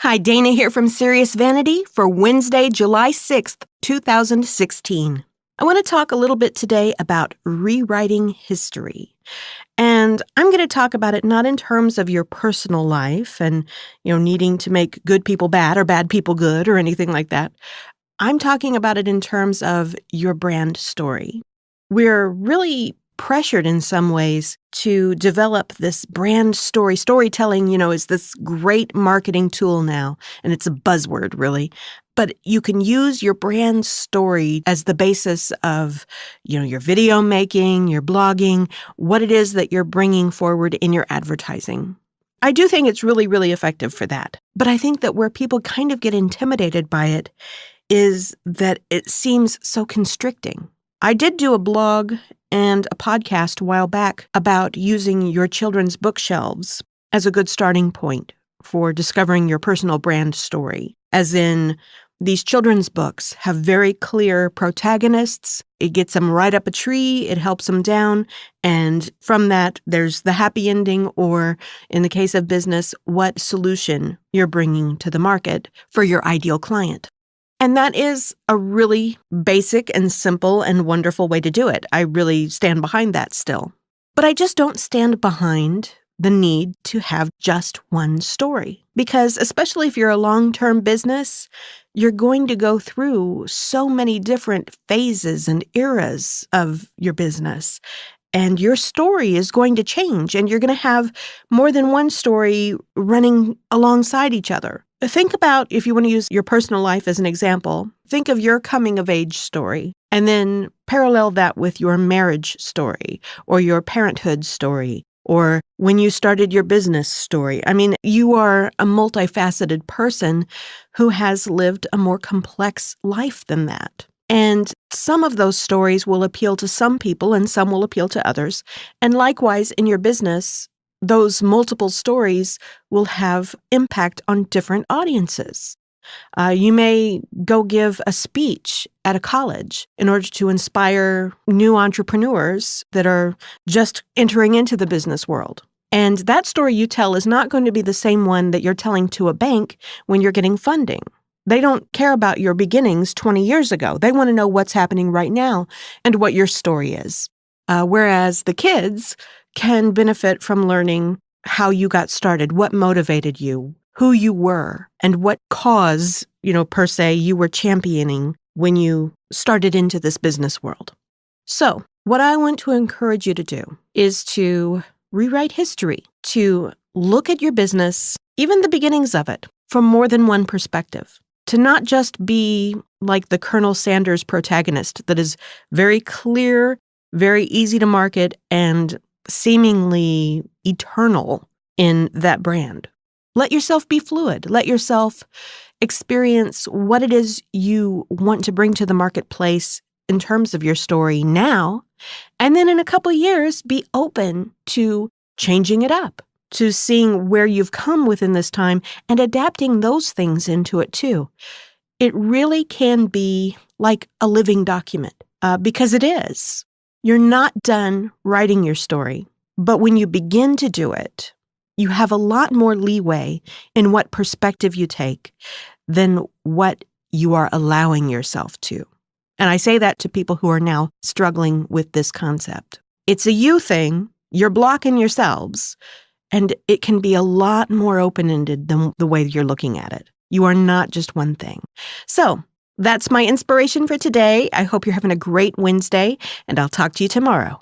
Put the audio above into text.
Hi, Dana here from Serious Vanity for Wednesday, July 6th, 2016. I want to talk a little bit today about rewriting history. And I'm going to talk about it not in terms of your personal life and, needing to make good people bad or bad people good or anything like that. I'm talking about it in terms of your brand story. We're really pressured in some ways to develop this brand story. Storytelling, is this great marketing tool now, and it's a buzzword, really. But you can use your brand story as the basis of, your video making, your blogging, what it is that you're bringing forward in your advertising. I do think it's really, really effective for that. But I think that where people kind of get intimidated by it is that it seems so constricting. I did do a blog and a podcast a while back about using your children's bookshelves as a good starting point for discovering your personal brand story. As in, these children's books have very clear protagonists. It gets them right up a tree, it helps them down, and from that, there's the happy ending, or in the case of business, what solution you're bringing to the market for your ideal client. And that is a really basic and simple and wonderful way to do it. I really stand behind that still. But I just don't stand behind the need to have just one story. Because especially if you're a long-term business, you're going to go through so many different phases and eras of your business. And your story is going to change, and you're going to have more than one story running alongside each other. Think about, if you want to use your personal life as an example, think of your coming-of-age story, and then parallel that with your marriage story, or your parenthood story, or when you started your business story. I mean, you are a multifaceted person who has lived a more complex life than that. And some of those stories will appeal to some people and some will appeal to others. And likewise, in your business, those multiple stories will have impact on different audiences. You may go give a speech at a college in order to inspire new entrepreneurs that are just entering into the business world. And that story you tell is not going to be the same one that you're telling to a bank when you're getting funding. They don't care about your beginnings 20 years ago. They want to know what's happening right now and what your story is. Whereas the kids can benefit from learning how you got started, what motivated you, who you were, and what cause, per se, you were championing when you started into this business world. So, what I want to encourage you to do is to rewrite history, to look at your business, even the beginnings of it, from more than one perspective. To not just be like the Colonel Sanders protagonist that is very clear, very easy to market, and seemingly eternal in that brand. Let yourself be fluid. Let yourself experience what it is you want to bring to the marketplace in terms of your story now, and then in a couple of years, be open to changing it up, to seeing where you've come within this time and adapting those things into it too. It really can be like a living document, because it is. You're not done writing your story, but when you begin to do it, you have a lot more leeway in what perspective you take than what you are allowing yourself to. And I say that to people who are now struggling with this concept. It's a you thing. You're blocking yourselves. And it can be a lot more open-ended than the way you're looking at it. You are not just one thing. So that's my inspiration for today. I hope you're having a great Wednesday, and I'll talk to you tomorrow.